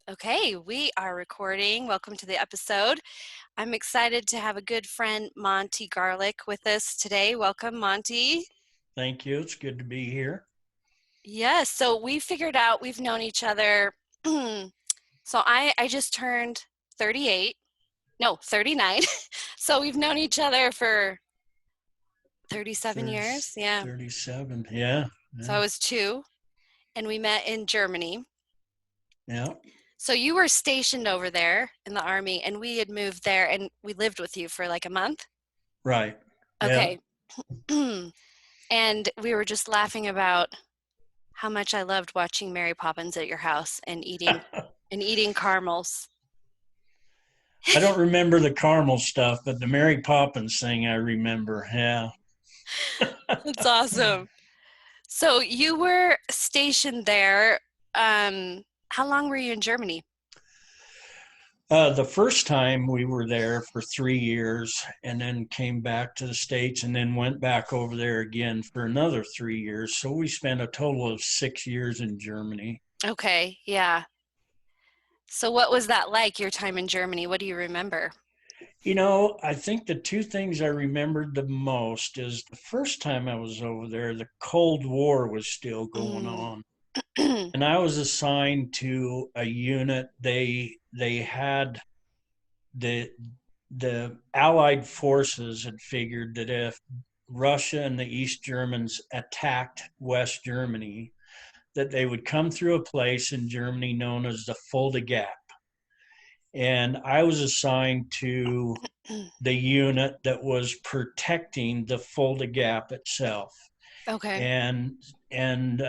Okay, we are recording. Welcome to the episode. I'm excited to have a good friend, Monty Garlick, with us today. Welcome, Monty. Thank you. It's good to be here. Yes, so we figured out we've known each other. So I just turned 38. No, 39. So we've known each other for 37 30, years. Yeah. 37. Yeah. So Yeah. I was 2, and we met in Germany. Yeah. So you were stationed over there in the army, and we had moved there, and we lived with you for like a month. Right. Yeah. Okay. And we were just laughing about how much I loved watching Mary Poppins at your house and eating caramels. I don't remember the caramel stuff, but the Mary Poppins thing I remember. Yeah. That's awesome. So you were stationed there. How long were you in Germany? The first time we were there for 3 years and then came back to the States and then went back over there again for another 3 years. So we spent a total of 6 years in Germany. Okay, yeah. So what was that like, your time in Germany? What do you remember? I think the two things I remembered the most is the first time I was over there, the Cold War was still going Mm. on. And I was assigned to a unit. They had the the Allied forces had figured that if Russia and the East Germans attacked West Germany, that they would come through a place in Germany known as the Fulda Gap. And I was assigned to the unit that was protecting the Fulda Gap itself. Okay. And and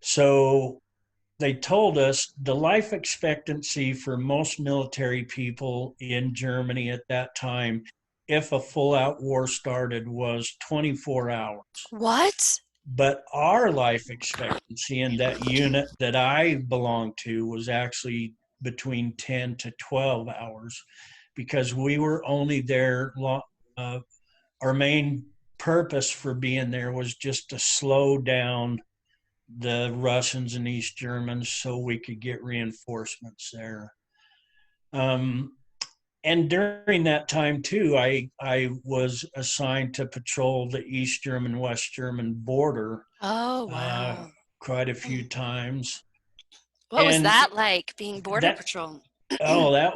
so they told us the life expectancy for most military people in Germany at that time, if a full out war started, was 24 hours. What? But our life expectancy in that unit that I belonged to was actually between 10 to 12 hours because we were only there. Uh, our main purpose for being there was just to slow down the Russians and East Germans so we could get reinforcements there. Um, and during that time too, I was assigned to patrol the East German West German border Oh, uh, wow. quite a few times, What was and that like, being border that patrol? oh that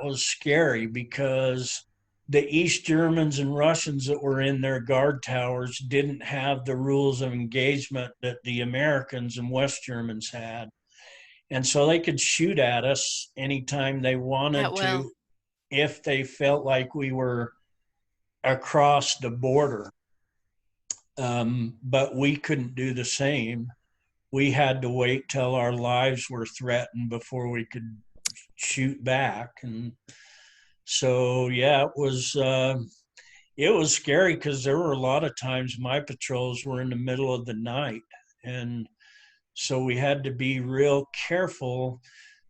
was scary because the East Germans and Russians that were in their guard towers didn't have the rules of engagement that the Americans and West Germans had. And so they could shoot at us anytime they At wanted will. to if they felt like we were across the border. But we couldn't do the same. We had to wait till our lives were threatened before we could shoot back. And so, yeah, it was scary because there were a lot of times my patrols were in the middle of the night. And so we had to be real careful.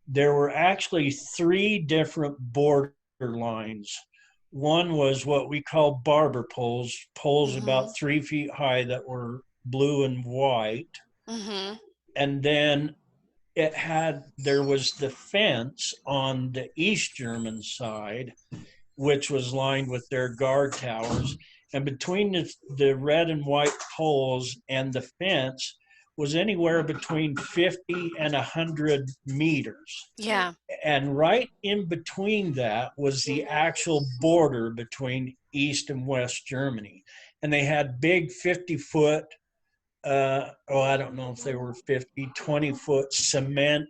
There were actually three different border lines. One was what we call barber poles, poles about Mm-hmm. 3 feet high that were blue and white. Mm-hmm. And then there was the fence on the East German side, which was lined with their guard towers. And between the red and white poles and the fence was anywhere between 50 and 100 meters. Yeah. And right in between that was the actual border between East and West Germany. And they had big 50-foot, I don't know if they were 50, 20-foot cement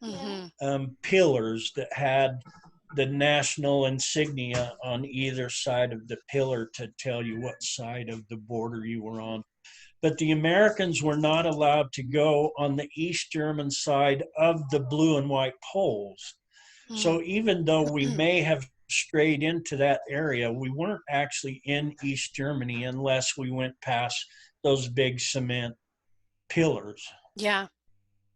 Mm-hmm. pillars that had the national insignia on either side of the pillar to tell you what side of the border you were on. But the Americans were not allowed to go on the East German side of the blue and white poles. So even though we may have strayed into that area, we weren't actually in East Germany unless we went past those big cement pillars. Yeah.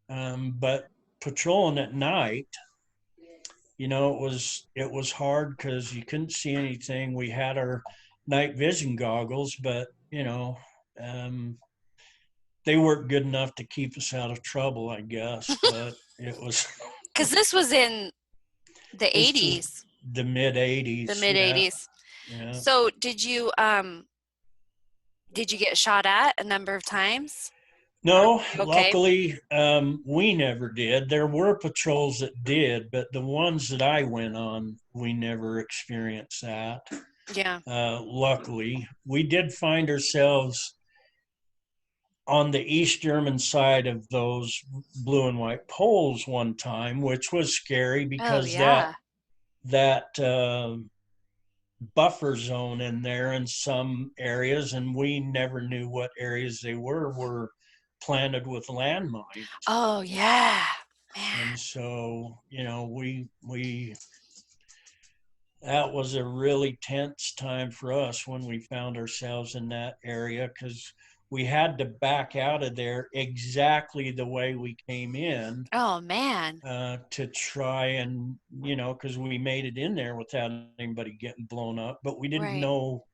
But patrolling at night, it was hard because you couldn't see anything. We had our night vision goggles, but um, they weren't good enough to keep us out of trouble, I guess. But It was, Because this was in the this was 80s, the mid the 80s. mid Yeah. 80s. Yeah. So did you get shot at a number of times? Or No, you okay? luckily, we never did. There were patrols that did, but the ones that I went on, we never experienced that. Yeah. Luckily, we did find ourselves on the East German side of those blue and white poles one time, which was scary Oh because yeah. that buffer zone in there in some areas, and we never knew what areas they were planted with landmines. Oh yeah. And Man. so, we that was a really tense time for us when we found ourselves in that area, because we had to back out of there exactly the way we came in, Oh man. to try and, because we made it in there without anybody getting blown up, but we didn't Right. know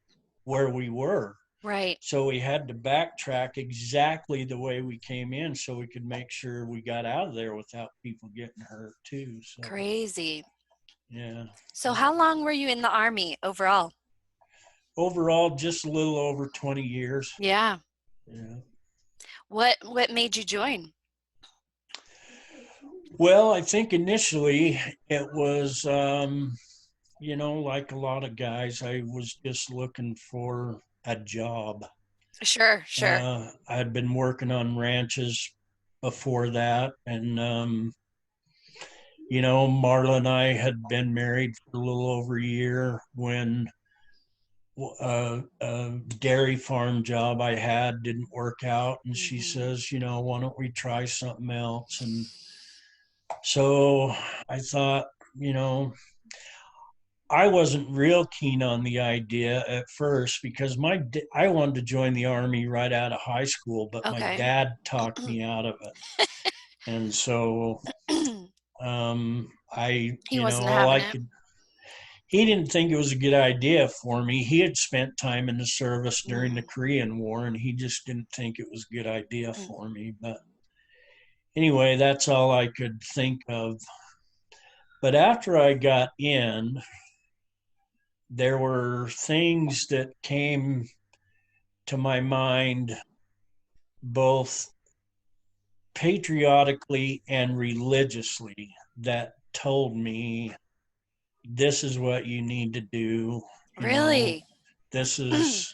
where we were. Right. So we had to backtrack exactly the way we came in so we could make sure we got out of there without people getting hurt too. So, Crazy. yeah. So how long were you in the Army overall? Overall, just a little over 20 years. Yeah. Yeah. What made you join? Well, I think initially it was, like a lot of guys, I was just looking for a job. Sure, sure. I'd been working on ranches before that, and Marla and I had been married for a little over a year when a dairy farm job I had didn't work out. And she Hmm. says, why don't we try something else? And so I thought, you know, I wasn't real keen on the idea at first because I wanted to join the army right out of high school, but my Okay. dad talked me out of it. And so He wasn't having it. he didn't think it was a good idea for me. He had spent time in the service during the Mm. Korean War, and he just didn't think it was a good idea for me. But anyway, that's all I could think of. But after I got in, there were things that came to my mind, both patriotically and religiously, that told me this is what you need to do. You know, Really? this is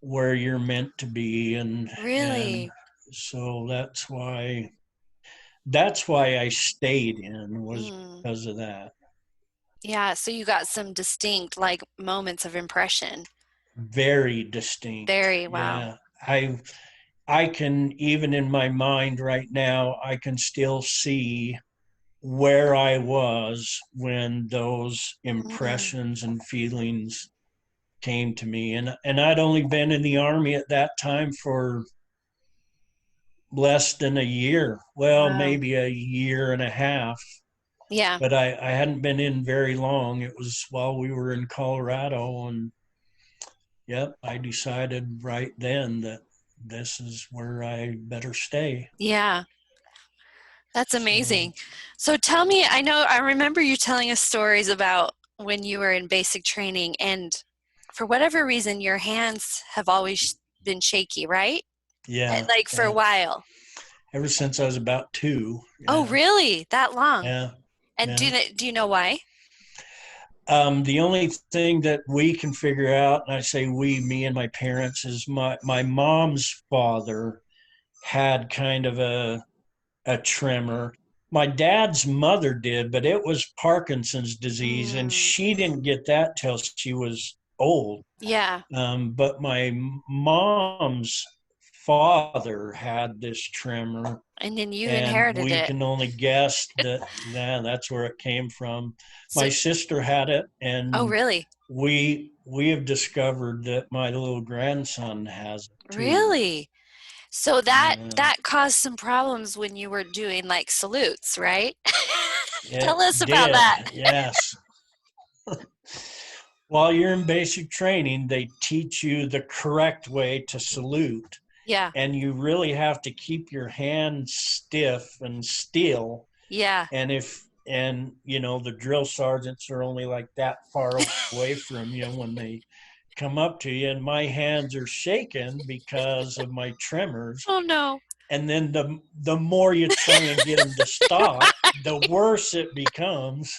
where you're meant to be, and Really? so that's why I stayed in, was Mm. because of that. Yeah, so you got some distinct like moments of impression. Very distinct. Very, wow. Yeah. I can, even in my mind right now, I can still see where I was when those Mm. impressions and feelings came to me. And I'd only been in the army at that time for less than a year. Well, Wow. maybe a year and a half, Yeah. but I hadn't been in very long. It was while we were in Colorado, and yep, I decided right then that this is where I better stay. Yeah. That's So, amazing. So tell me, I remember you telling us stories about when you were in basic training and for whatever reason your hands have always been shaky, right? yeah, Like for a yeah. while. Ever since I was about two, Oh, yeah, really? That long? yeah, And yeah. do you know why? The only thing that we can figure out, and I say we, me and my parents, is my mom's father had kind of a tremor. My dad's mother did, but it was Parkinson's disease, and Mm, she didn't get that till she was old. yeah. But my mom's father had this tremor, And then you and inherited we it. can only guess that, yeah, that's where it came from. So, My sister had it, oh, and really? we have discovered that my little grandson has it too. Really? So that Yeah, that caused some problems when you were doing like salutes, right? it Tell us about did. that. Yes. While you're in basic training, they teach you the correct way to salute, Yeah. and you really have to keep your hands stiff and still Yeah. And you know, the drill sergeants are only like that far away from you when they come up to you, and my hands are shaking because of my tremors. Oh no. And then the more you try and get them to stop, the worse it becomes.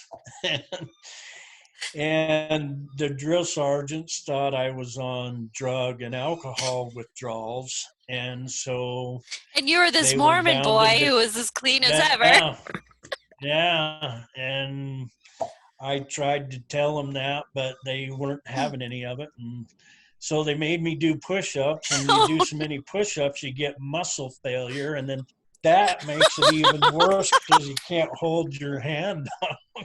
And the drill sergeants thought I was on drug and alcohol withdrawals, and so And you were this they were Mormon bound boy to who was as clean as ever. yeah, yeah. And I tried to tell them that, but they weren't having any of it. And so they made me do push-ups, and you do so many push-ups, you get muscle failure, and then that makes it even worse because you can't hold your hand. So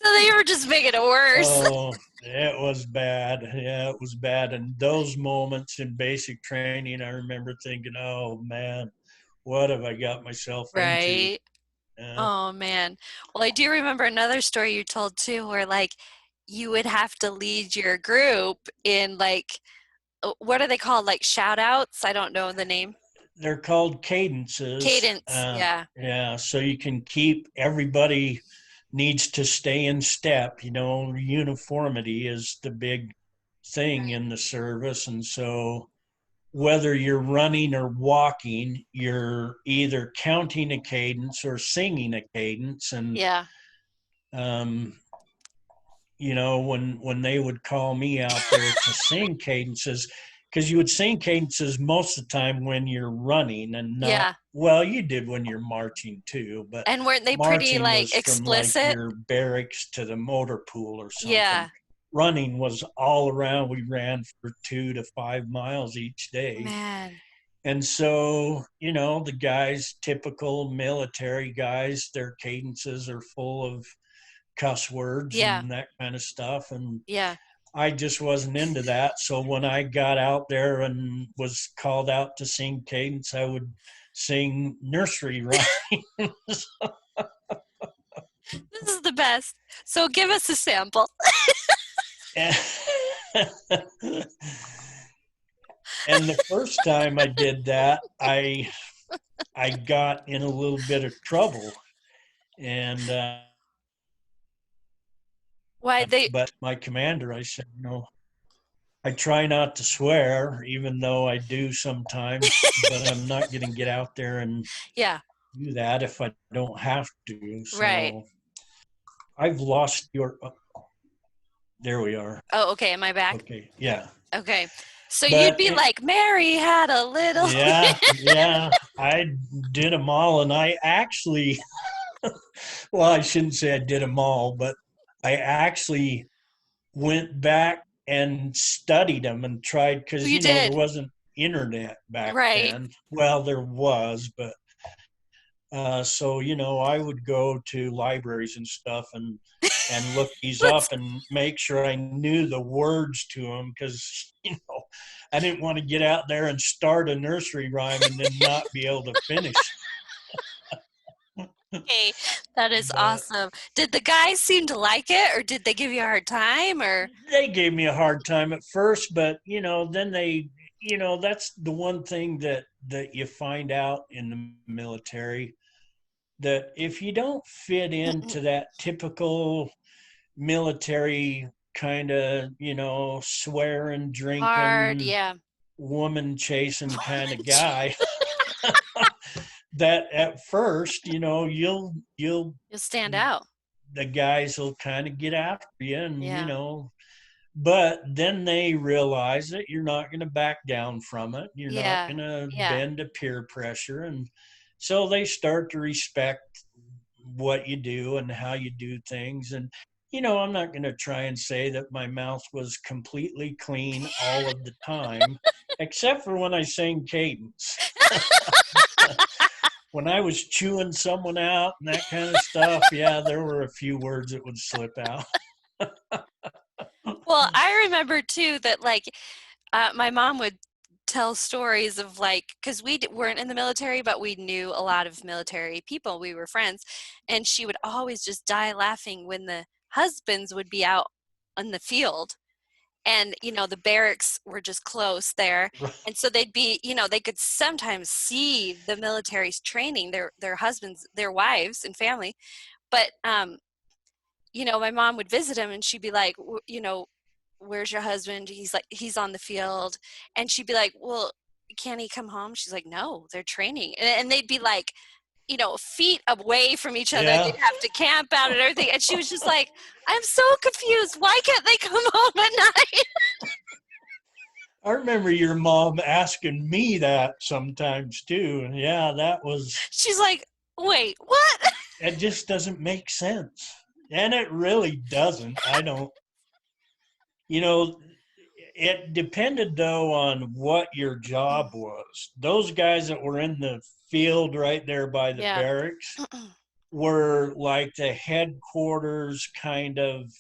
they were just making it worse. Oh, it was bad. Yeah, it was bad. And those moments in basic training, I remember thinking, oh man, what have I got myself into? Right. Yeah. Oh man. Well, I do remember another story you told too, where like you would have to lead your group in like what are they called? Like shout outs? I don't know the name. They're called cadences. Cadence. Yeah. Yeah, so you can keep everybody needs to stay in step. You know, uniformity is the big thing Right. in the service. And so whether you're running or walking, you're either counting a cadence or singing a cadence. And Yeah. um, you know, when they would call me out there to sing cadences, because you would sing cadences most of the time when you're running, and not, Yeah. well, you did when you're marching too, but And weren't they pretty marching like was from like explicit? your barracks to the motor pool or something. Yeah. Running was all around. We ran for 2 to 5 miles each day. Man. And so, you know, the guys, typical military guys, their cadences are full of cuss words Yeah. and that kind of stuff. And Yeah. I just wasn't into that. So when I got out there and was called out to sing cadence, I would sing nursery rhymes. This is the best. So give us a sample. and the first time I did that, I got in a little bit of trouble. And Why they but my commander, I said, no, I try not to swear, even though I do sometimes, but I'm not going to get out there and Yeah. do that if I don't have to. Right. So I've lost your. Oh, there we are. Oh, okay. Am I back? Okay, yeah. Okay. So you'd But be like, Mary had a little. yeah, yeah, I did them all, and I actually, well, I shouldn't say I did them all, but I actually went back and studied them and tried, because You you know there did. wasn't internet back Right. then. Well, there was, but so you know, I would go to libraries and stuff and look these Let's up and make sure I knew the words to them, because you know I didn't want to get out there and start a nursery rhyme and then not be able to finish. okay. That is But awesome. Did the guys seem to like it or did they give you a hard time or they gave me a hard time at first, but you know, then they, you know, that's the one thing that you find out in the military, that if you don't fit into that typical military kind of, you know, swearing, hard? drinking, Yeah. woman chasing kind of guy, that at first, you know, you'll You'll stand out. the guys will kind of get after you, and you Yeah. know, but then they realize that you're not going to back down from it. You're not Yeah. going to Yeah. bend to peer pressure, and so they start to respect what you do and how you do things. And you know, I'm not going to try and say that my mouth was completely clean all of the time, except for when I sang cadence. When I was chewing someone out and that kind of stuff, yeah, there were a few words that would slip out. Well, I remember too that like my mom would tell stories of like because weren't in the military but we knew a lot of military people, we were friends, and she would always just die laughing when the husbands would be out on the field and the barracks were just close there, Right. and so they'd be, they could sometimes see the military's training their husbands, their wives and family. But my mom would visit him and she'd be like, where's your husband? He's like, he's on the field. And she'd be like, well, can he come home? She's like, no, they're training. And they'd be like, feet away from each other. Yeah. They'd have to camp out and everything. And she was just like, I'm so confused. Why can't they come home at night? I remember your mom asking me that sometimes too. And yeah, She's like, wait, what? it just doesn't make sense. And it really doesn't. I don't, you know, it depended though on what your job was. Those guys that were in the field right there by the Yeah. barracks were like the headquarters kind of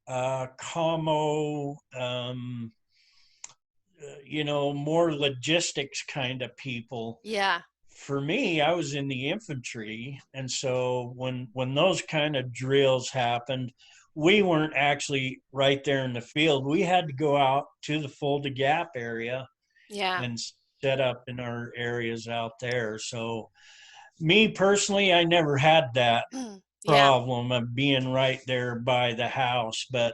commo, more logistics kind of people. Yeah. For me, I was in the infantry, and so when those kind of drills happened, we weren't actually right there in the field. We had to go out to the Fulda Gap area Yeah. and set up in our areas out there. So me personally, I never had that Yeah. problem of being right there by the house, but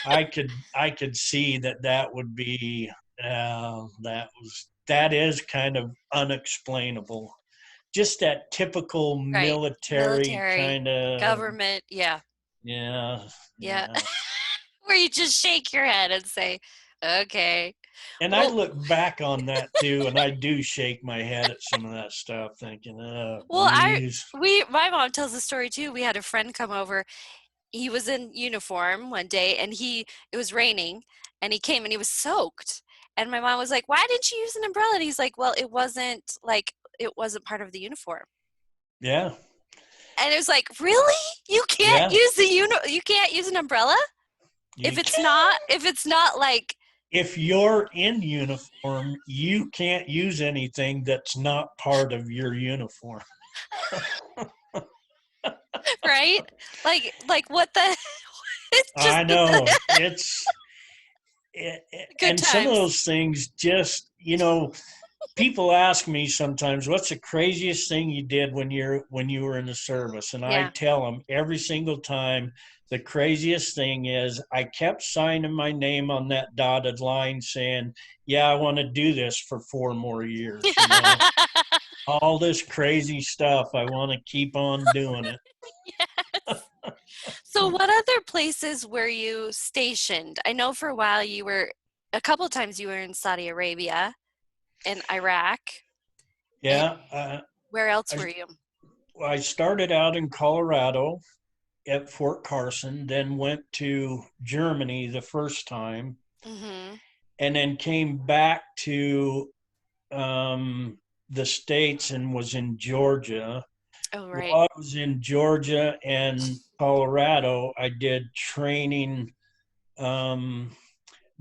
I could see that would be that is kind of unexplainable. Just that typical Right. military Military, kind of, government. Yeah. yeah, Yeah. yeah. Where you just shake your head and say, okay. And I Well, look back on that too, and I do shake my head at some of that stuff, thinking, "Oh, well, geez." my mom tells the story too. We had a friend come over. He was in uniform one day and it was raining and he came and he was soaked. And my mom was like, why didn't you use an umbrella? And he's like, well, it wasn't part of the uniform. Yeah, And it was like, really? You can't yeah. use you can't use an umbrella? You If it's not like, if you're in uniform, you can't use anything that's not part of your uniform. right? Like what the it's just I know good and some of times. those things just, people ask me sometimes, what's the craziest thing you did when you were in the service? And I Yeah. tell them every single time, the craziest thing is I kept signing my name on that dotted line saying, yeah, I want to do this for 4 more years, all this crazy stuff. I want to keep on doing it. So what other places were you stationed? I know for a while a couple of times you were in Saudi Arabia and Iraq. And Yeah. where else I, were you? I started out in Colorado at Fort Carson, then went to Germany the first time, Mm-hmm. and then came back to the States and was in Georgia. Oh, right. While I was in Georgia and Colorado, I did training um,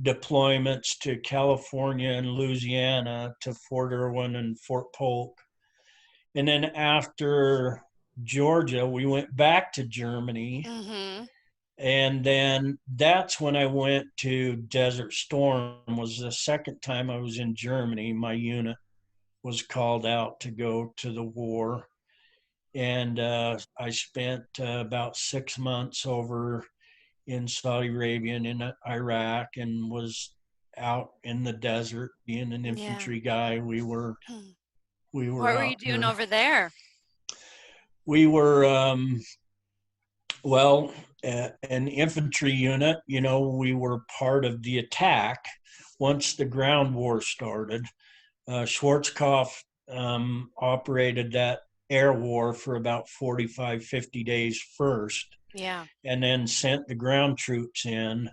deployments to California and Louisiana, to Fort Irwin and Fort Polk. And then after Georgia, we went back to Germany. Mm-hmm. And then that's when I went to Desert Storm, was the second time I was in Germany. My unit was called out to go to the war. And I spent about 6 months over in Saudi Arabia and in Iraq, and was out in the desert being an Yeah. infantry guy. We were What were you out doing there. over there? We were well, an infantry unit. We were part of the attack once the ground war started. Schwarzkopf operated that air war for about 45, 50 days first, Yeah. and then sent the ground troops in.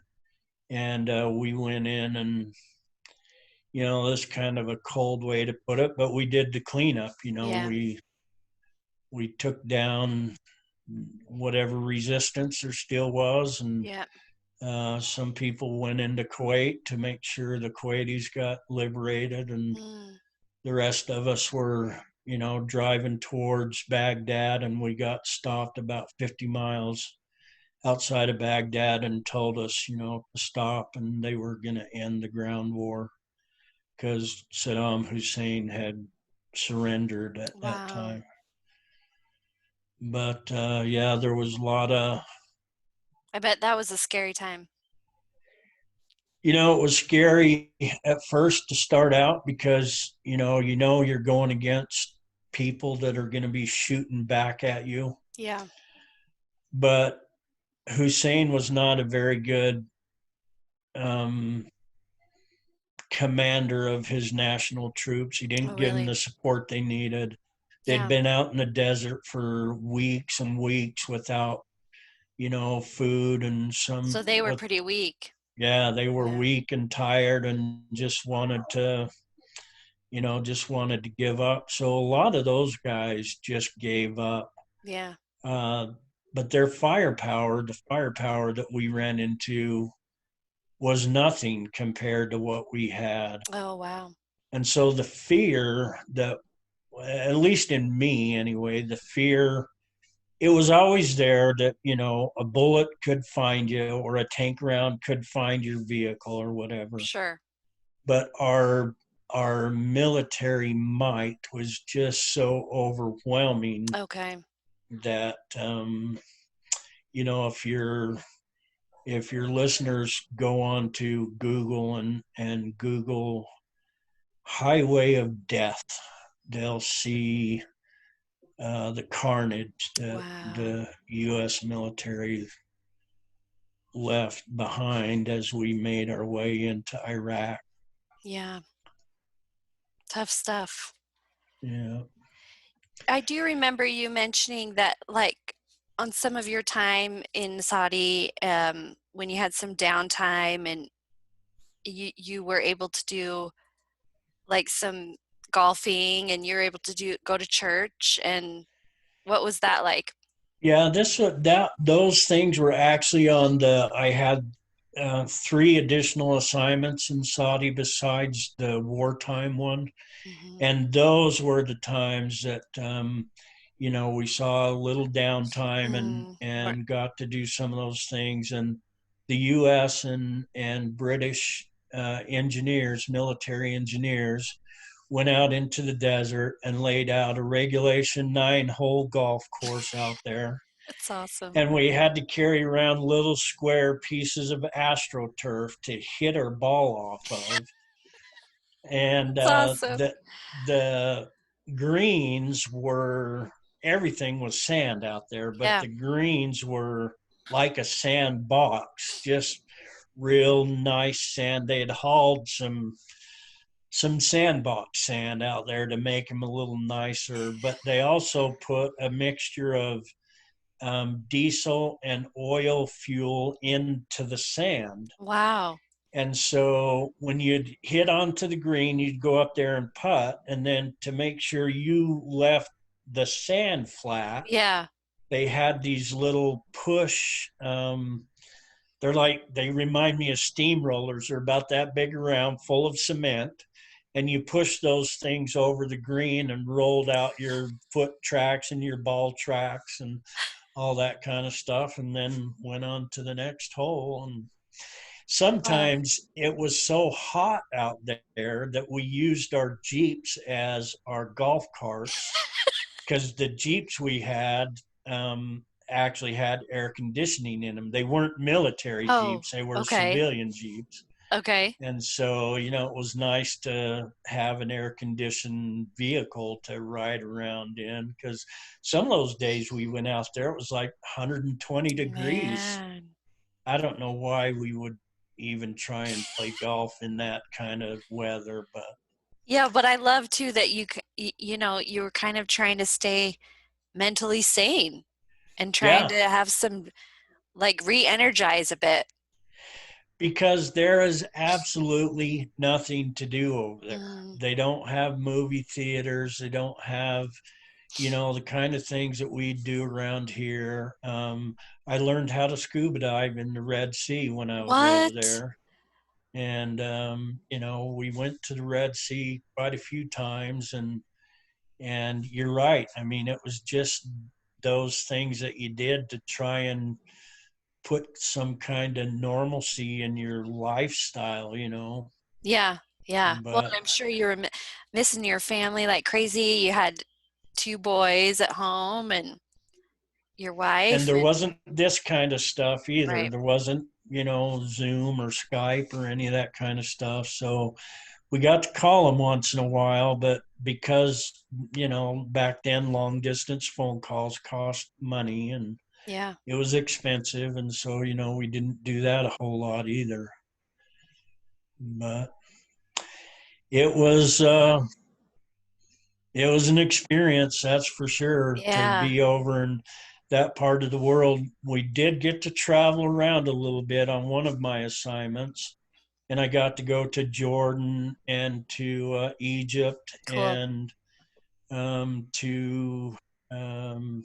And we went in and, this kind of a cold way to put it, but we did the cleanup. Yeah. We took down whatever resistance there still was, and Yeah. some people went into Kuwait to make sure the Kuwaitis got liberated, and Mm. the rest of us were, driving towards Baghdad, and we got stopped about 50 miles outside of Baghdad and told us, to stop, and they were going to end the ground war because Saddam Hussein had surrendered at that Wow. time. But yeah, there was a lot of, I bet that was a scary time. it was scary at first to start out because, you're going against people that are going to be shooting back at you. Yeah. But Hussein was not a very good um, commander of his national troops. He Oh, didn't give them really? the support they needed. They'd Yeah. been out in the desert for weeks and weeks without, food and So some they were with pretty weak. yeah, they were Yeah. weak and tired and just wanted to give up. So a lot of those guys just gave up. Yeah. Uh, but the firepower that we ran into was nothing compared to what we had. Oh, wow. And so the fear that, at least in me anyway, the fear, it was always there that, a bullet could find you or a tank round could find your vehicle or whatever. Sure. But our military might was just so overwhelming Okay. that if your listeners go on to Google and Google highway of death, they'll see the carnage that Wow. the U.S. military left behind as we made our way into Iraq. Yeah. Tough stuff. Yeah. I do remember you mentioning that, like, on some of your time in Saudi, when you had some downtime and you were able to do like some golfing and you're able to go to church, and what was that like? Yeah, those things were actually on the. I had three additional assignments in Saudi besides the wartime one, Hmm. and those were the times that we saw a little downtime and Mm, or, and got to do some of those things. And the U.S. and British engineers, military engineers, went out into the desert and laid out a regulation 9-hole golf course out there. that's awesome. And we had to carry around little square pieces of astroturf to hit our ball off of. And That's awesome. the greens were, everything was sand out there, but Yeah. the greens were like a sandbox, just real nice sand. They had hauled some sandbox sand out there to make them a little nicer, but they also put a mixture of diesel and oil fuel into the sand. Wow. And so when you'd hit onto the green, you'd go up there and putt. And then to make sure you left the sand flat, Yeah. they had these little push. They remind me of steamrollers. They're about that big around, full of cement. And you push those things over the green and rolled out your foot tracks and your ball tracks and all that kind of stuff. And then went on to the next hole. And Wow. sometimes it was so hot out there that we used our Jeeps as our golf carts because the Jeeps we had actually had air conditioning in them. They weren't military Oh, Jeeps, they were okay. civilian Jeeps. Okay. And so, it was nice to have an air conditioned vehicle to ride around in because some of those days we went out there, it was like 120 degrees. Man. I don't know why we would even try and play golf in that kind of weather, but Yeah, but I love too that you were kind of trying to stay mentally sane and trying yeah, to have some, like, re-energize a bit. because there is absolutely nothing to do over there. Mm, They don't have movie theaters. They don't have, the kind of things that we do around here. I learned how to scuba dive in the Red Sea when I was over what? there. And, we went to the Red Sea quite a few times. And you're right. I mean, it was just those things that you did to try and put some kind of normalcy in your lifestyle, Yeah. Yeah. Well, and but I'm sure you were missing your family like crazy. You had two boys at home and your and wife there and wasn't this kind of stuff either. right. There wasn't, Zoom or Skype or any of that kind of stuff. So we got to call them once in a while, but because, back then long distance phone calls cost money and Yeah. it was expensive. And so, we didn't do that a whole lot either. But it was, uh, it was an experience, that's for sure, to Yeah. be over in that part of the world. We did get to travel around a little bit on one of my assignments, and I got to go to Jordan and to Egypt Cool. and to um,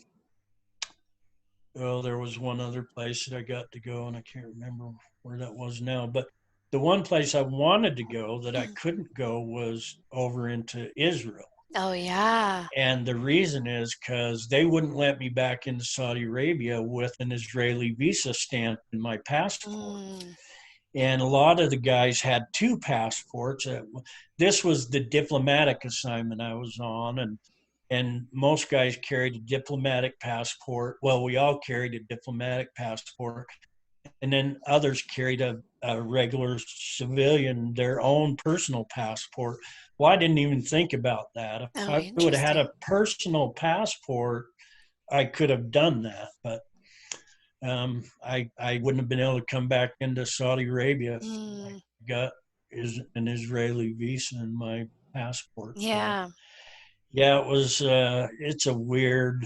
well, there was one other place that I got to go, and I can't remember where that was now. But the one place I wanted to go that I couldn't go was over into Israel. Oh yeah. And the reason is because they wouldn't let me back into Saudi Arabia with an Israeli visa stamp in my passport. Mm, And a lot of the guys had two passports. This was the diplomatic assignment I was on, and most guys carried a diplomatic passport. Well, we all carried a diplomatic passport, and then others carried a regular civilian, their own personal passport. Well, I didn't even think about that. If oh, I would have had interesting. a personal passport, I could have done that, but I wouldn't have been able to come back into Saudi Arabia if I Mm, got an Israeli visa in my passport. So yeah. yeah, it's a weird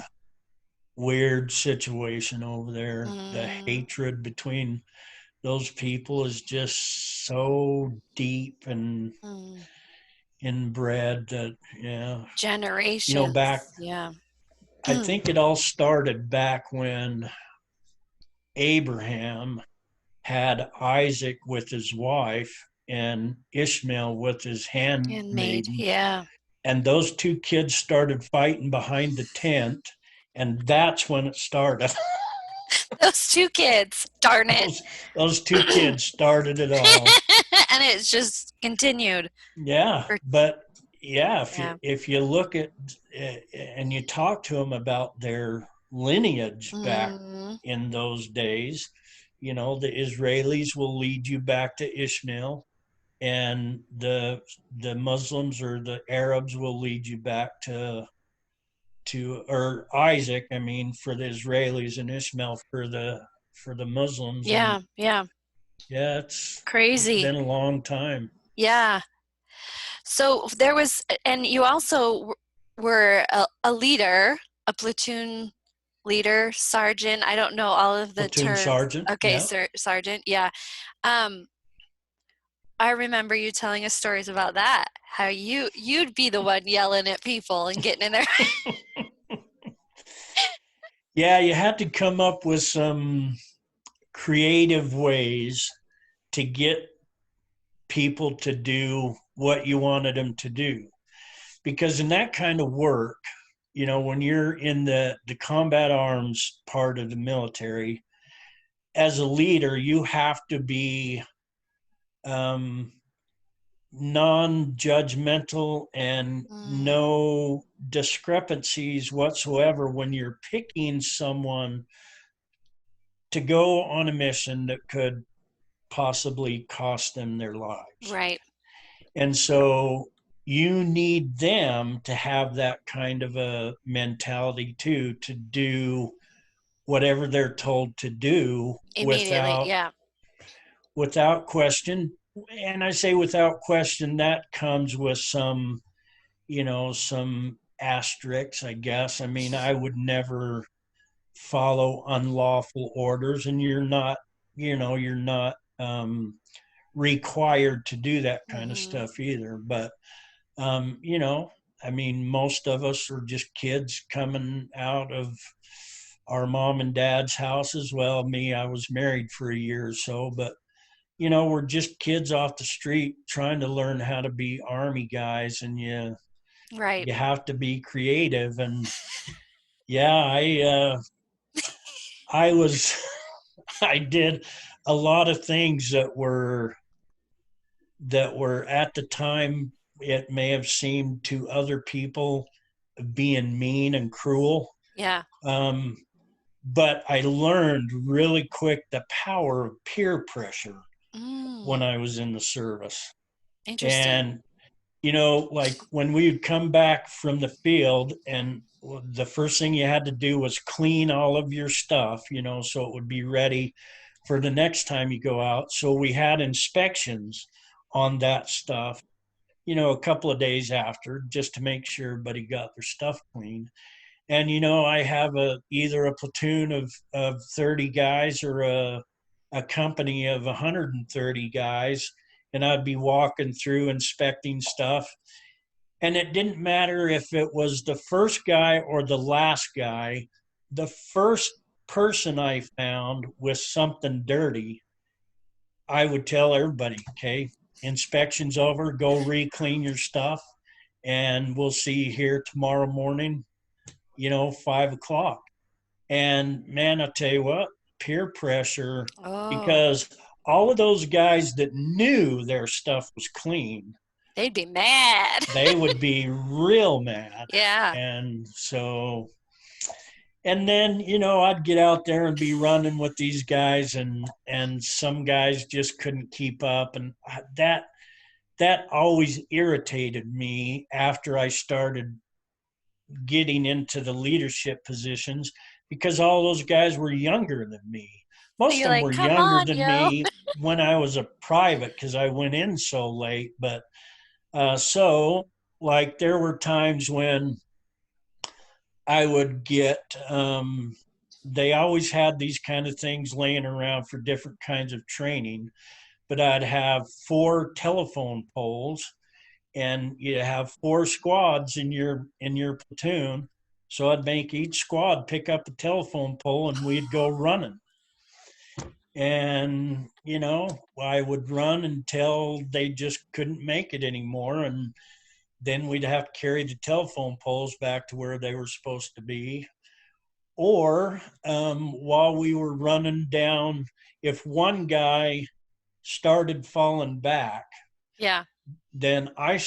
situation over there. The Mm, hatred between those people is just so deep and mm. inbred that, yeah, back, Generations. Yeah. I think it all started back when Abraham had Isaac with his wife and Ishmael with his Handmade. handmaiden. Yeah. And those two kids started fighting behind the tent. And that's when it started. Those two kids. Darn it. those two kids started it all. And it's just continued. Yeah, For, but yeah, if you yeah. if you look at and you talk to them about their lineage back Mm, in those days, the Israelis will lead you back to Ishmael, and the Muslims or the Arabs will lead you back to or Isaac. I mean, for the Israelis, and Ishmael for the Muslims, and yeah. Yeah. yeah, it's Crazy. been a long time. Yeah. So there was, and you also were a leader, a platoon leader, sergeant. I don't know all of the Platoon terms. sergeant, Okay, yeah. sir, sergeant. Yeah. Um, I remember you telling us stories about that. How you'd be the one yelling at people and getting in there. Yeah, you had to come up with some creative ways to get people to do what you wanted them to do. Because in that kind of work, when you're in the combat arms part of the military, as a leader, you have to be um, non-judgmental and Mm, no discrepancies whatsoever when you're picking someone to go on a mission that could possibly cost them their lives. right. And so you need them to have that kind of a mentality too, to do whatever they're told to do Immediately. without Yeah. question. And I say without question, that comes with some asterisks, I guess. I mean, I would never follow unlawful orders, and you're not required to do that kind of Hmm. stuff either. But um, you know, I mean, most of us are just kids coming out of our mom and dad's houses. Well, me, I was married for a year or so, but we're just kids off the street trying to learn how to be army guys, and Right. you have to be creative. And yeah, I was I did a lot of things that were at the time, it may have seemed to other people being mean and cruel. Yeah. Um, but I learned really quick the power of peer pressure when Mm, I was in the service. interesting. And, like when we'd come back from the field, and the first thing you had to do was clean all of your stuff, so it would be ready for the next time you go out. So we had inspections on that stuff, a couple of days after, just to make sure everybody got their stuff cleaned. And I have either a platoon of 30 guys or a company of 130 guys, and I'd be walking through inspecting stuff. And it didn't matter if it was the first guy or the last guy, the first person I found with something dirty, I would tell everybody, okay, inspection's over, go re-clean your stuff, and we'll see you here tomorrow morning, 5 o'clock. And man, I tell you what, peer pressure, Oh, because all of those guys that knew their stuff was clean, they'd be mad. they would be real mad. Yeah. And so, and then, I'd get out there and be running with these guys, and some guys just couldn't keep up. And that always irritated me after I started getting into the leadership positions, because all those guys were younger than me. So Most you're of them like, were come younger on, than yo. me when I was a private, because I went in so late. But so, like, there were times when I would get, they always had these kind of things laying around for different kinds of training, but I'd have 4 telephone poles, and you have 4 squads in your platoon. So I'd make each squad pick up a telephone pole, and we'd go running. And I would run until they just couldn't make it anymore, and then we'd have to carry the telephone poles back to where they were supposed to be. Or while we were running down, if one guy started falling back, Yeah. then I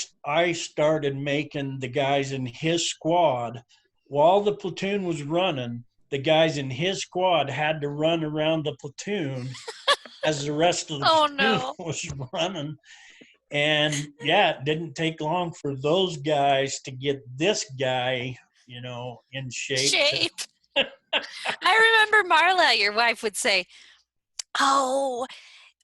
started making the guys in his squad, while the platoon was running, the guys in his squad had to run around the platoon as the rest of the Oh platoon no. was running. And yeah, it didn't take long for those guys to get this guy, in shape to. Shape. I remember Marla, your wife, would say, "Oh,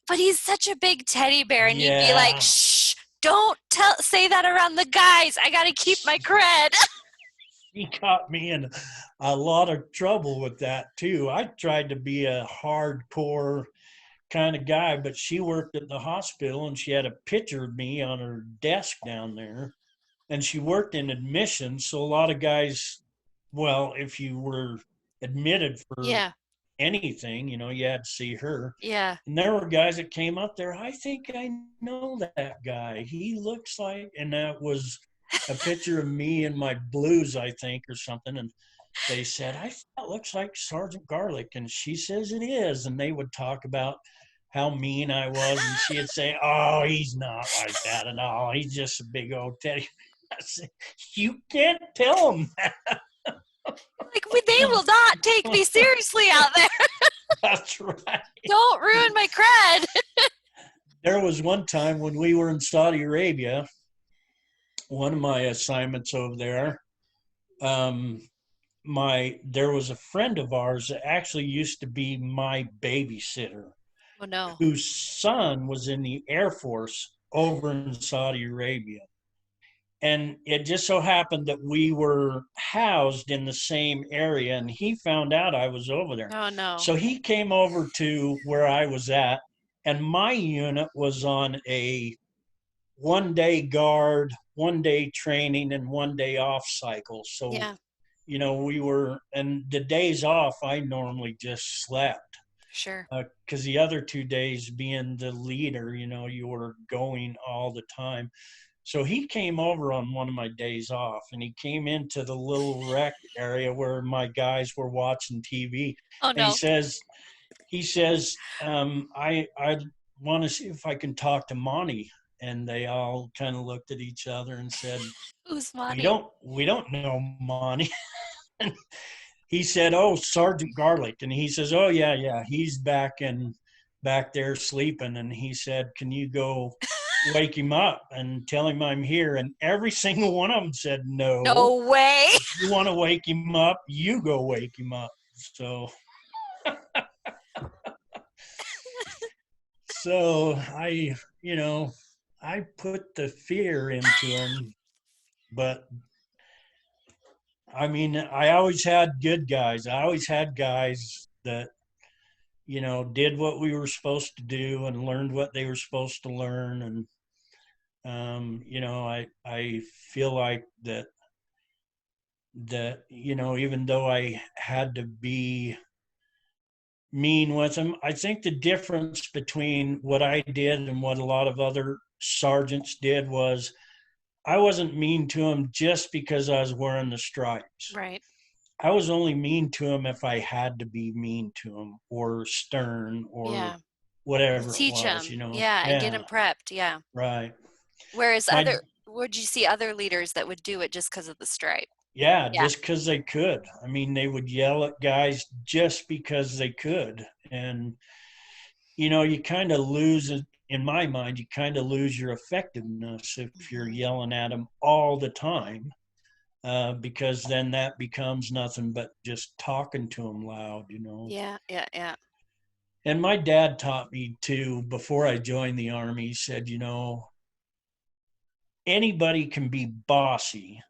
but he's such a big teddy bear," and you'd be like, Yeah, "Shh, don't say that around the guys. I got to keep my cred." he got me in a lot of trouble with that too. I tried to be a hardcore kind of guy, but she worked at the hospital, and she had a picture of me on her desk down there. And she worked in admissions. So a lot of guys, well, if you were admitted for Yeah. anything, you had to see her. Yeah. And there were guys that came up there, I think I know that guy. He looks like, and that was a picture of me in my blues, I think, or something. And they said, that looks like Sergeant Garlic. And she says it is. And they would talk about how mean I was. And she'd say, oh, he's not like that at all. He's just a big old teddy. I said, you can't tell them that. Like, they will not take me seriously out there. That's right. Don't ruin my cred. There was one time when we were in Saudi Arabia, one of my assignments over there, um, there was a friend of ours that actually used to be my babysitter, Oh no. whose son was in the Air Force over in Saudi Arabia. And it just so happened that we were housed in the same area, and he found out I was over there. Oh no. So he came over to where I was at, and my unit was on a 1 day guard, 1 day training, and 1 day off cycle. So, Yeah. we were, and the days off, I normally just slept. Sure. Because the other 2 days, being the leader, you were going all the time. So he came over on one of my days off, and he came into the little rec area where my guys were watching TV. Oh And he no. says, he says, I want to see if I can talk to Monty. And they all kind of looked at each other and said, Who's we Monty? don't know Monty. He said, "Oh, Sergeant Garlic," and he says, "Oh yeah, he's back there sleeping." And he said, "Can you go wake him up and tell him I'm here?" And every single one of them said, "No. No way. You want to wake him up? You go wake him up." So, I, I put the fear into him, but I mean, I always had good guys. I always had guys that did what we were supposed to do and learned what they were supposed to learn. And, I feel like that, even though I had to be mean with them, I think the difference between what I did and what a lot of other sergeants did was I wasn't mean to them just because I was wearing the stripes. Right. I was only mean to him if I had to be mean to him or stern or Yeah. whatever it Teach was, them. Yeah, and get Yeah, them prepped. Yeah. right. Whereas My would you see other leaders that would do it just because of the stripe? Yeah, Yeah. just because they could. I mean, they would yell at guys just because they could. And, you kind of lose it. In my mind, you kind of lose your effectiveness if you're Mhm. yelling at them all the time, because then that becomes nothing but just talking to them loud. Yeah, yeah, yeah. And my dad taught me too, before I joined the Army, he said, anybody can be bossy,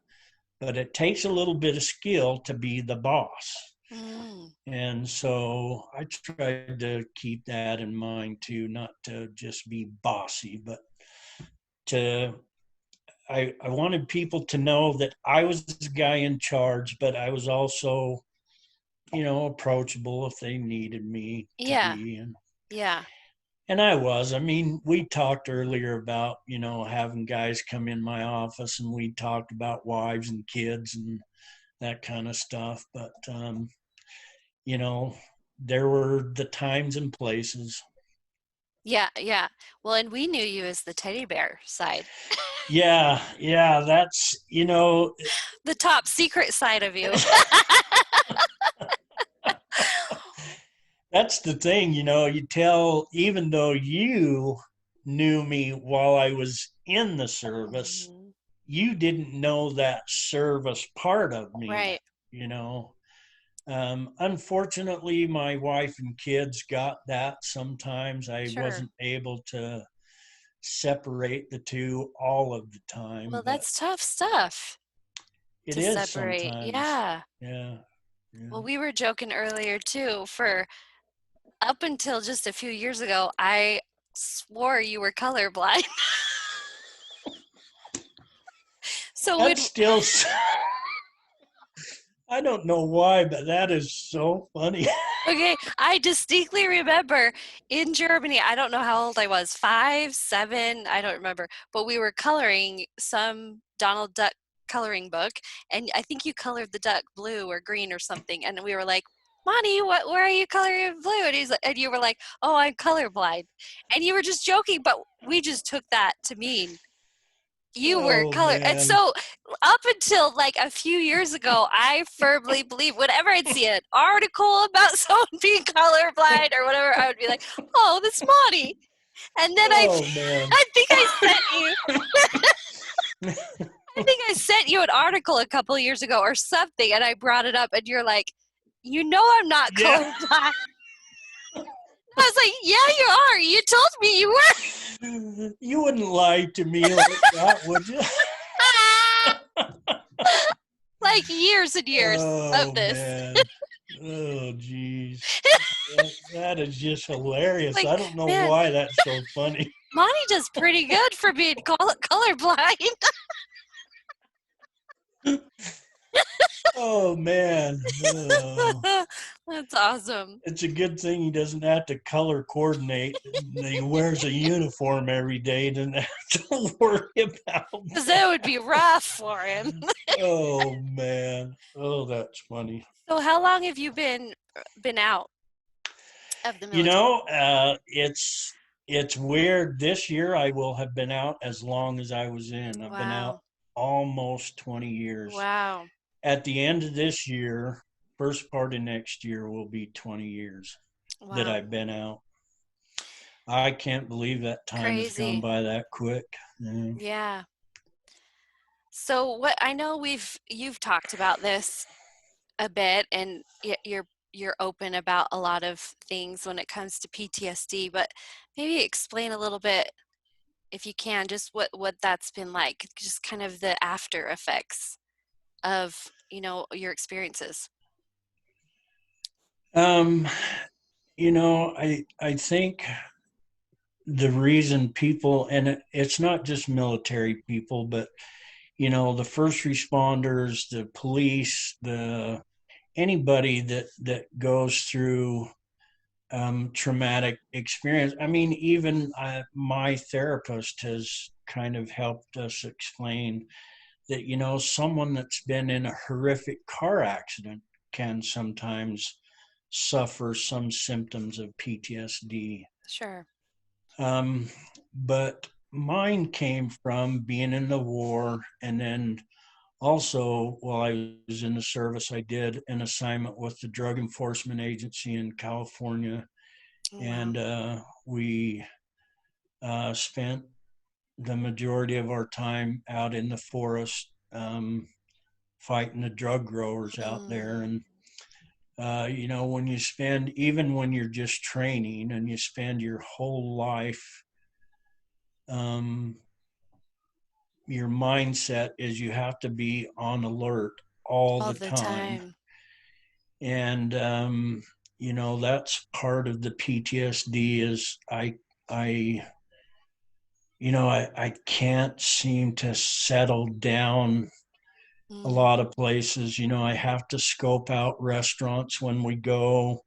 but it takes a little bit of skill to be the boss. Mm. And so I tried to keep that in mind too, not to just be bossy, but to I wanted people to know that I was the guy in charge, but I was also, approachable if they needed me to Yeah, be. And yeah, I was. I mean, we talked earlier about, having guys come in my office and we talked about wives and kids and that kind of stuff. But, you know, there were the times and places. yeah, yeah. Well, and we knew you as the teddy bear side, Yeah, the top secret side of you. that's the thing, you tell, even though you knew me while I was in the service, Mhm. you didn't know that service part of me, Right. you know. Unfortunately, my wife and kids got that. Sometimes I Sure. wasn't able to separate the two all of the time, Well, but that's tough stuff it to is separate. sometimes. Yeah. Yeah, yeah. Well, we were joking earlier too, for up until just a few years ago, I swore you were colorblind. So That's when still, I don't know why, but that is so funny. okay, I distinctly remember in Germany, I don't know how old I was, 5, 7, I don't remember, but we were coloring some Donald Duck coloring book, and I think you colored the duck blue or green or something, and we were like, Monty, where are you coloring blue? And you were like, oh, I'm colorblind. And you were just joking, but we just took that to mean you were Oh color. And man. so up until like a few years ago, I firmly believe whenever I'd see an article about someone being colorblind or whatever, I would be like, oh, that's Monty. And then Oh man. I think I sent you, I think I sent you an article a couple of years ago or something, and I brought it up, and you're like, you know, I'm not Yeah. colorblind. I was like, yeah, you are. You told me you were. You wouldn't lie to me like that, would you? Like years and years of Oh this. man. Oh geez. That is just hilarious. Like, I don't know man, why that's so funny. Monty does pretty good for being colorblind. Oh man. Oh. That's awesome. It's a good thing he doesn't have to color coordinate. He wears a uniform every day, doesn't have to worry about Because that. that would be rough for him. Oh man. Oh, that's funny. So how long have you been out? of the You military? know, it's weird. This year I will have been out as long as I was in. I've been out Wow. almost 20 years. Wow. At the end of this year, first part of next year will be 20 years that Wow. I've been out. I can't believe that time has gone Crazy. by that quick. Yeah. Yeah. So what I know you've talked about this a bit, and you're open about a lot of things when it comes to PTSD, but maybe explain a little bit, if you can, just what that's been like, just kind of the after effects of, your experiences. Um, I think the reason people, and it's not just military people, but the first responders, the police, the anybody that goes through traumatic experience. I mean, even my therapist has kind of helped us explain that someone that's been in a horrific car accident can sometimes suffer some symptoms of PTSD. Sure. But mine came from being in the war, and then also while I was in the service, I did an assignment with the Drug Enforcement Agency in California, Oh, wow. and we spent the majority of our time out in the forest, fighting the drug growers out there. Mm, And when you spend, even when you're just training and you spend your whole life, um, your mindset is you have to be on alert all all the the time. time. And that's part of the PTSD is I I can't seem to settle down a Mm, lot of places. I have to scope out restaurants when we go.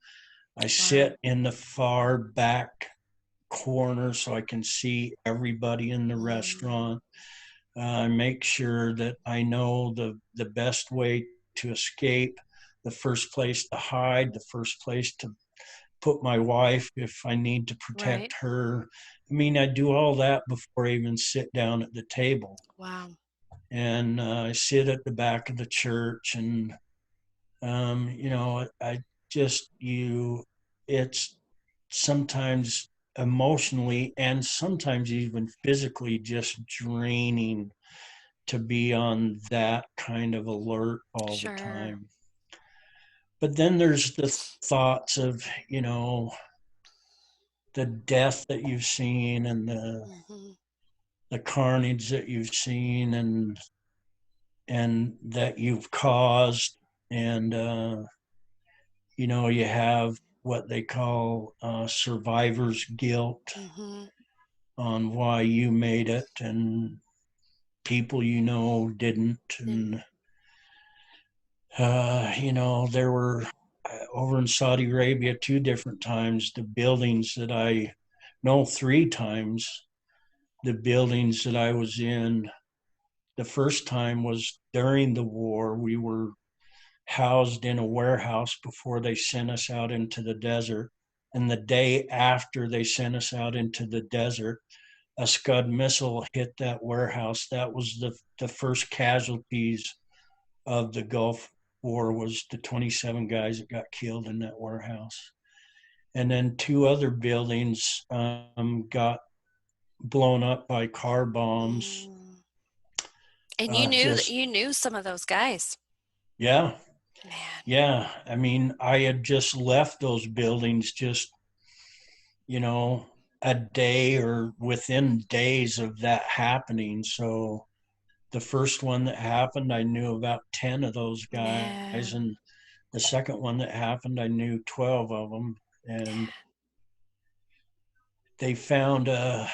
I wow. sit in the far back corner so I can see everybody in the Mm, restaurant. I make sure that I know the best way to escape, the first place to hide, the first place to put my wife if I need to right. protect her. I mean, I do all that before I even sit down at the table. Wow. And I sit at the back of the church, and I just it's sometimes emotionally and sometimes even physically just draining to be on that kind of alert all the Sure. time. But then there's the thoughts of, the death that you've seen and Hmm. the carnage that you've seen and that you've caused. And you have what they call survivor's guilt Hmm. on why you made it and people didn't. Didn't. And there were over in Saudi Arabia 2 different times, the buildings that I know 3 times, the buildings that I was in. The first time was during the war. We were housed in a warehouse before they sent us out into the desert. And the day after they sent us out into the desert, a Scud missile hit that warehouse. That was the first casualties of the Gulf War, was the 27 guys that got killed in that warehouse. And then 2 other buildings got blown up by car bombs. Mm. And you knew that Just, you knew some of those guys. yeah, Man. yeah. I mean, I had just left those buildings just, you know, a day or within days of that happening. So the first one that happened, I knew about 10 of those guys. Man. And the second one that happened, I knew 12 of them. And they found a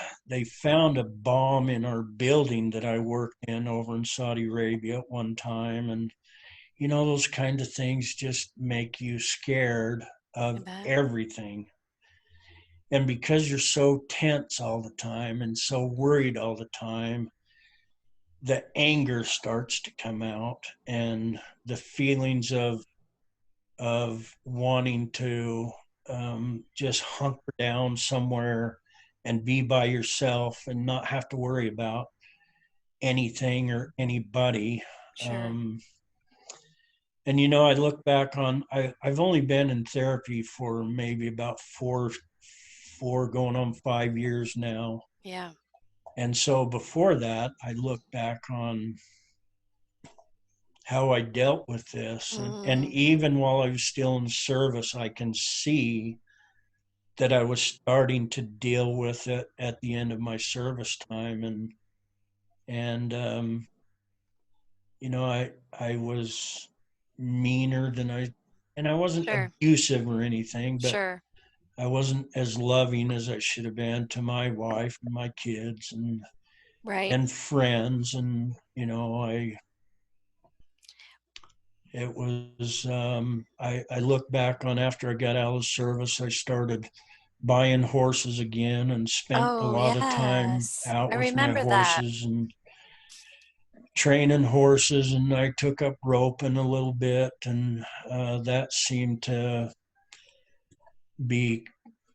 bomb in our building that I worked in over in Saudi Arabia at one time. And those kind of things just make you scared I of bet. everything. And because you're so tense all the time and so worried all the time, the anger starts to come out and the feelings of wanting to just hunker down somewhere and be by yourself and not have to worry about anything or anybody. Sure. Um, and I look back on I've only been in therapy for maybe about four going on 5 years now. Yeah. And so before that, I look back on how I dealt with this. And Mm, even while I was still in service, I can see that I was starting to deal with it at the end of my service time. And I was meaner than and I wasn't sure. abusive or anything, but Sure. I wasn't as loving as I should have been to my wife and my kids Right. and friends. And, it was, I look back on after I got out of service, I started buying horses again and spent a Oh, lot of time yes. out I with my remember that. horses and training horses. And I took up roping a little bit, and that seemed to be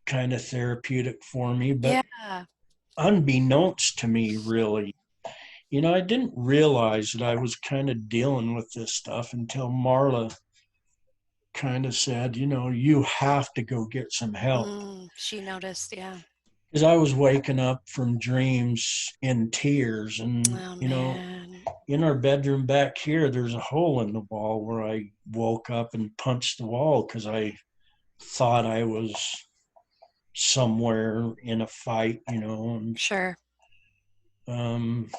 kind of therapeutic for me. But Yeah. unbeknownst to me, really, I didn't realize that I was kind of dealing with this stuff until Marla kind of said, you have to go get some help. She noticed. Yeah. Because I was waking up from dreams in tears. And, Oh, man. in our bedroom back here, there's a hole in the wall where I woke up and punched the wall because I thought I was somewhere in a fight, and Sure. um,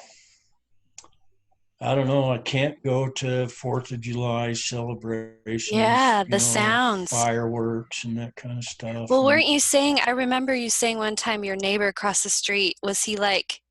I don't know. I can't go to Fourth of July celebrations, Yeah, the sounds. fireworks and that kind of stuff. Well, And weren't you saying, I remember you saying one time your neighbor across the street, was he like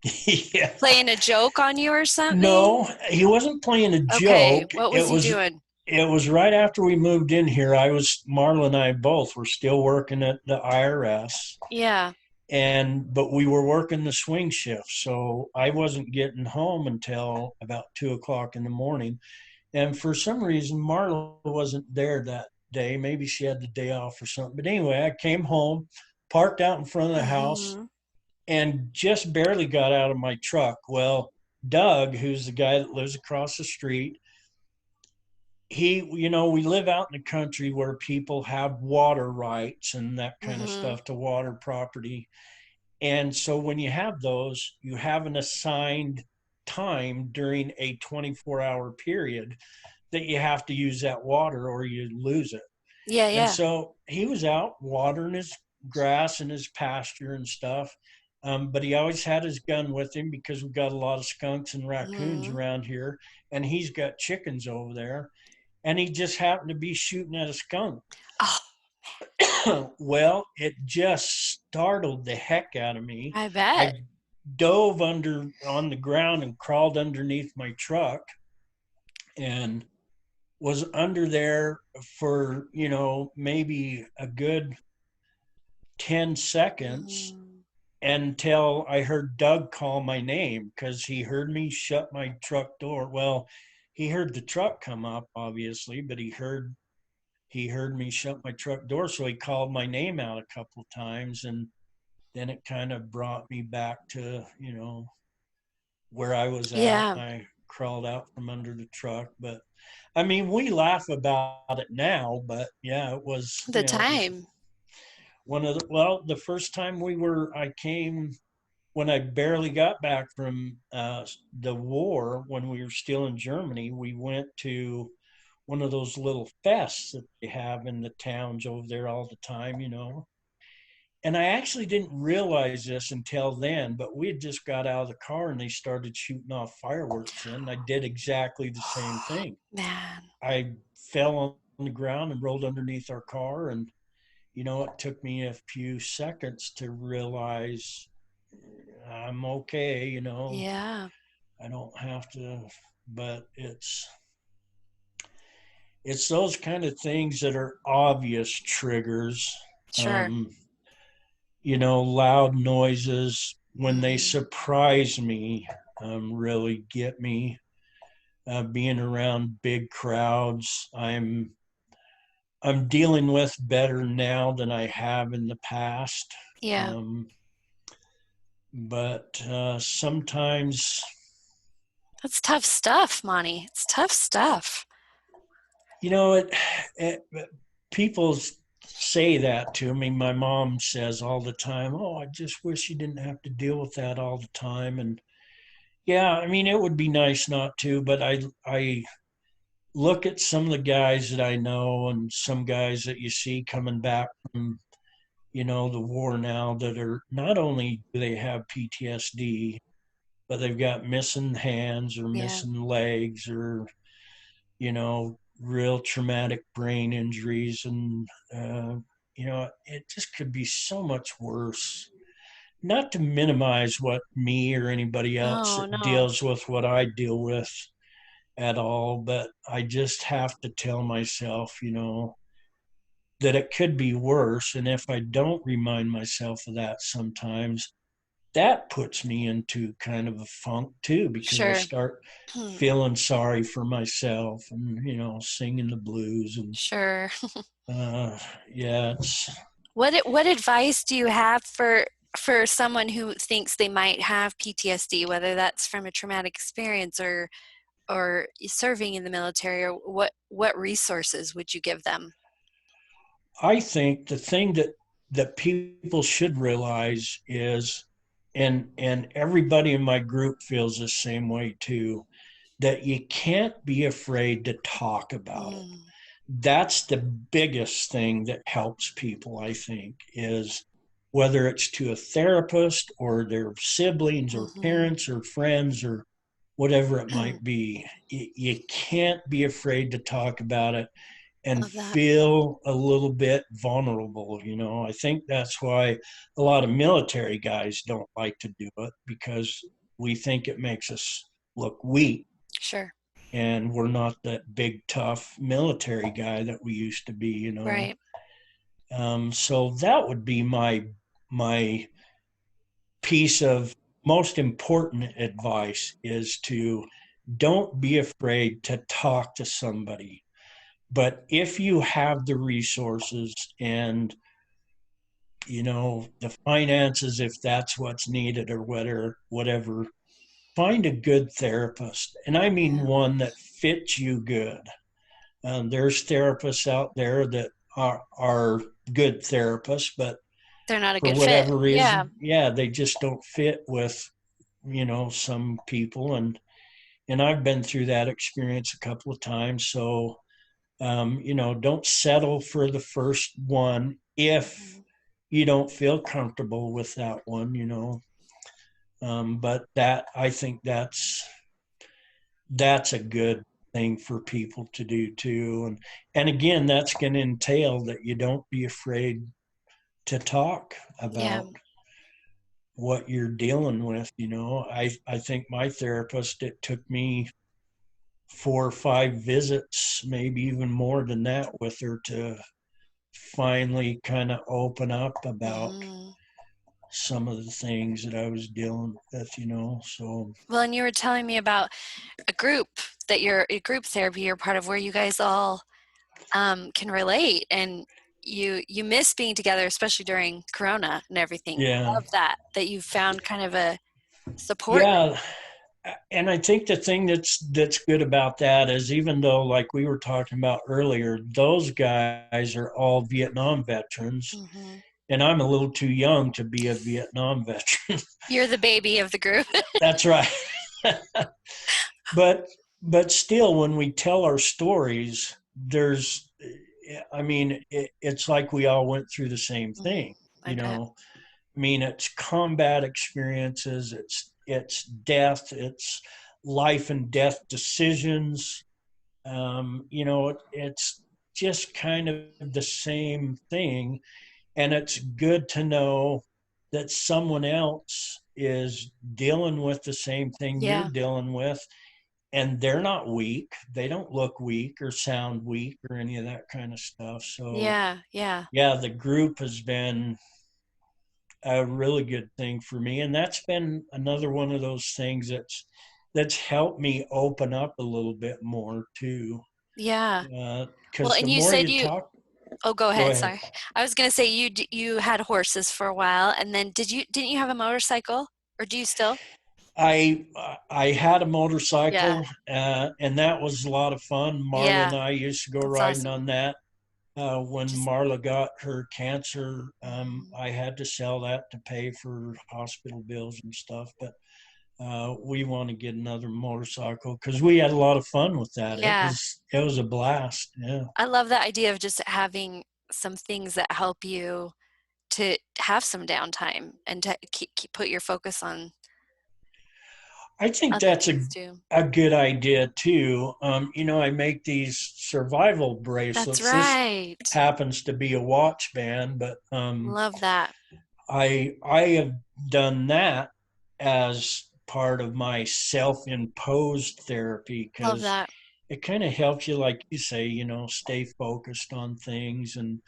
yeah, playing a joke on you or something? no, he wasn't playing a Okay, joke. what was It he was doing? it was right after we moved in here. Marla and I both were still working at the IRS, Yeah. but we were working the swing shift, so I wasn't getting home until about 2 o'clock in the morning. And for some reason, Marla wasn't there that day. Maybe she had the day off or something. But anyway, I came home, parked out in front of the house, Hmm. and just barely got out of my truck. Well, Doug, who's the guy that lives across the street, we live out in the country where people have water rights and that kind of Hmm. stuff to water property. And so when you have those, you have an assigned time during a 24-hour period that you have to use that water or you lose it. Yeah, And yeah. so he was out watering his grass and his pasture and stuff. But he always had his gun with him because we've got a lot of skunks and raccoons Hmm. around here, and he's got chickens over there. And he just happened to be shooting at a skunk. Oh, Well, it just startled the heck out of me. I bet. I dove under on the ground and crawled underneath my truck and was under there for, maybe a good 10 seconds Mm. until I heard Doug call my name because he heard me shut my truck door. Well, he heard the truck come up, obviously, but he heard me shut my truck door, so he called my name out a couple of times. And then it kind of brought me back to, where I was at. Yeah, I crawled out from under the truck. But I mean, we laugh about it now, but yeah, it was, the it was time. the first time I came when I barely got back from the war, when we were still in Germany. We went to one of those little fests that they have in the towns over there all the time. And I actually didn't realize this until then, but we had just got out of the car and they started shooting off fireworks. And I did exactly the same thing. Man. I fell on the ground and rolled underneath our car. And, it took me a few seconds to realize I'm okay. Yeah, I don't have to, but it's those kind of things that are obvious triggers. sure. Um, loud noises when they Hmm. surprise me, really get me. Being around big crowds, I'm dealing with better now than I have in the past. Yeah. Um, but sometimes, That's tough stuff, Monty. It's tough stuff. you know, it people say that to me. My mom says all the time, "Oh, I just wish you didn't have to deal with that all the time." And yeah, I mean, it would be nice not to, but I look at some of the guys that I know and some guys that you see coming back from, the war now, that are not only do they have PTSD, but they've got missing hands or Yeah. missing legs or, real traumatic brain injuries. And, it just could be so much worse. Not to minimize what me or anybody else No, that no. deals with what I deal with at all, but I just have to tell myself, that it could be worse. And if I don't remind myself of that sometimes, that puts me into kind of a funk too, because I Sure. start feeling sorry for myself and, singing the blues. And Sure. yeah, it's, What advice do you have for someone who thinks they might have PTSD, whether that's from a traumatic experience or serving in the military, or what resources would you give them? I think the thing that people should realize is, and everybody in my group feels the same way too, that you can't be afraid to talk about it. Mm, That's the biggest thing that helps people, I think, is whether it's to a therapist or their siblings or hmm. parents or friends or whatever it might be. You can't be afraid to talk about it and Love that. feel a little bit vulnerable. I think that's why a lot of military guys don't like to do it, because we think it makes us look weak, Sure. and we're not that big tough military guy that we used to be. Right. So that would be my piece of most important advice, is to don't be afraid to talk to somebody. But if you have the resources and the finances, if that's what's needed, or whatever, find a good therapist. And I mean Yeah. one that fits you good. There's therapists out there that are good therapists, but They're not a for good fit. whatever Yeah. reason, yeah, they just don't fit with some people. And I've been through that experience a couple of times. So don't settle for the first one if Mhm. you don't feel comfortable with that one. But that, I think that's a good thing for people to do too. And again, that's going to entail that you don't be afraid to talk Yeah. about what you're dealing with. I think my therapist, it took me 4 or 5 visits, maybe even more than that, with her to finally kind of open up about Hmm. some of the things that I was dealing with. So Well, and you were telling me about a group that you're a group therapy you're part of, where you guys all can relate, and you miss being together, especially during Corona and everything. yeah, Love that you found kind of a support group. yeah. And I think the thing that's good about that is, even though, like we were talking about earlier, those guys are all Vietnam veterans, Hmm. and I'm a little too young to be a Vietnam veteran. You're the baby of the group. That's right. but but still, when we tell our stories, I mean, it's like we all went through the same Mhm. thing. I you bet. know I mean, it's combat experiences, it's death, it's life and death decisions. It's just kind of the same thing. And it's good to know that someone else is dealing with the same thing you're Yeah. dealing with, and they're not weak. They don't look weak or sound weak or any of that kind of stuff. So, Yeah. Yeah. yeah, the group has been a really good thing for me, and that's been another one of those things that's helped me open up a little bit more too. Yeah. Well, Because the and you more said you you talk, Oh, go Go ahead. ahead. Sorry. I was gonna say you had horses for a while, and then didn't you have a motorcycle, or do you still? I had a Yeah. motorcycle, and that was a lot of fun. Marla and Yeah. I used to go That's riding awesome. on that. When Just Marla got her cancer, mm, I had to sell that to pay for hospital bills and stuff. But we want to get another motorcycle because we had a lot of fun with that. yeah. It was a blast. Yeah. I love the idea of just having some things that help you to have some downtime and to put your focus on I think other that's things too. a good idea too. I make these survival That's bracelets. This right. happens to be a watch band, but Love that. I have done that as part of my self-imposed therapy Love because that. it kind of helps you, like you say, stay focused on things and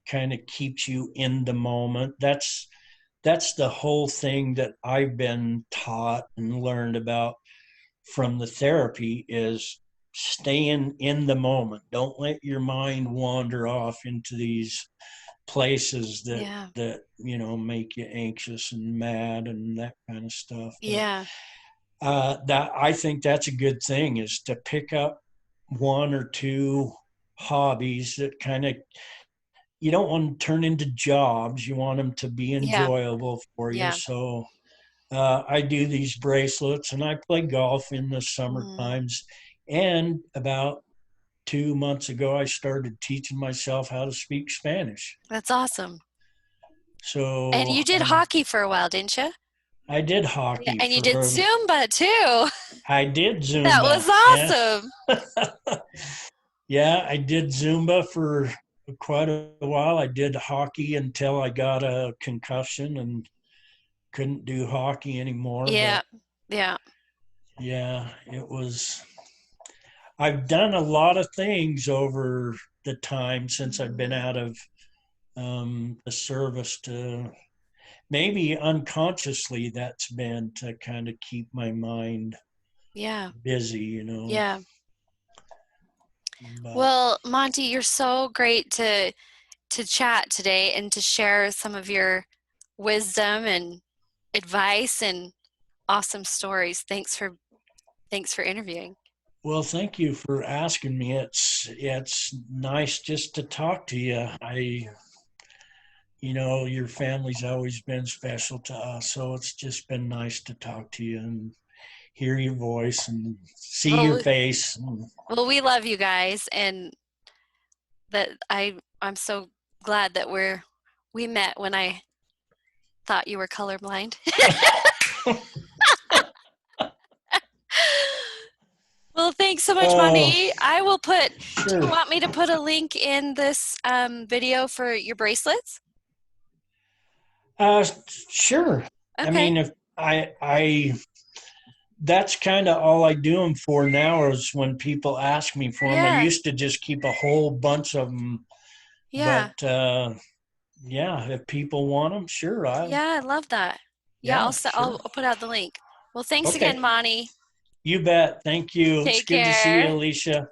kind of keeps you in the moment. That's the whole thing that I've been taught and learned about from the therapy is staying in the moment. Don't let your mind wander off into these places that Yeah. make you anxious and mad and that kind of stuff. But Yeah. that I think that's a good thing is to pick up one or two hobbies that kind of you don't want to turn into jobs. You want them to be Yeah. enjoyable for you. Yeah. So I do these bracelets and I play golf in the summer Mm, times. And about 2 months ago, I started teaching myself how to speak Spanish. that's awesome. And you So did hockey for a while, didn't you? I did Yeah. hockey And you did for, Zumba too. I did That Zumba. was Yeah. awesome. Yeah, I did Zumba for quite a while. I did hockey until I got a concussion and couldn't do hockey anymore. Yeah. But Yeah. yeah, I've done a lot of things over the time since I've been Mm, out of the service to maybe unconsciously that's been to kind of keep my mind yeah. busy. Yeah. But Well, Monty, you're so great to chat today and to share some of your wisdom and advice and awesome stories. Thanks for interviewing. well, thank you for asking me. It's nice just to talk to you. Your family's always been special to us, so it's just been nice to talk to you and hear your voice and see your Well, face. well, we love you guys, and that I'm so glad that we met when I thought you were colorblind. Well, thanks so much, Oh, Monty. I will put. Do you sure. want me to put a link in this video for your bracelets? Uh, sure. I Okay. mean, if I that's kind of all I do them for now is when people ask me for them. I Yeah. used to just keep a whole bunch of them, Yeah. but yeah, if people want them, sure. Yeah, I love that. Yeah, Yeah, I'll sure. put out the link. Well, thanks again, Okay. Monty. You bet. Thank you. It's Take good to see you, care. Alicia.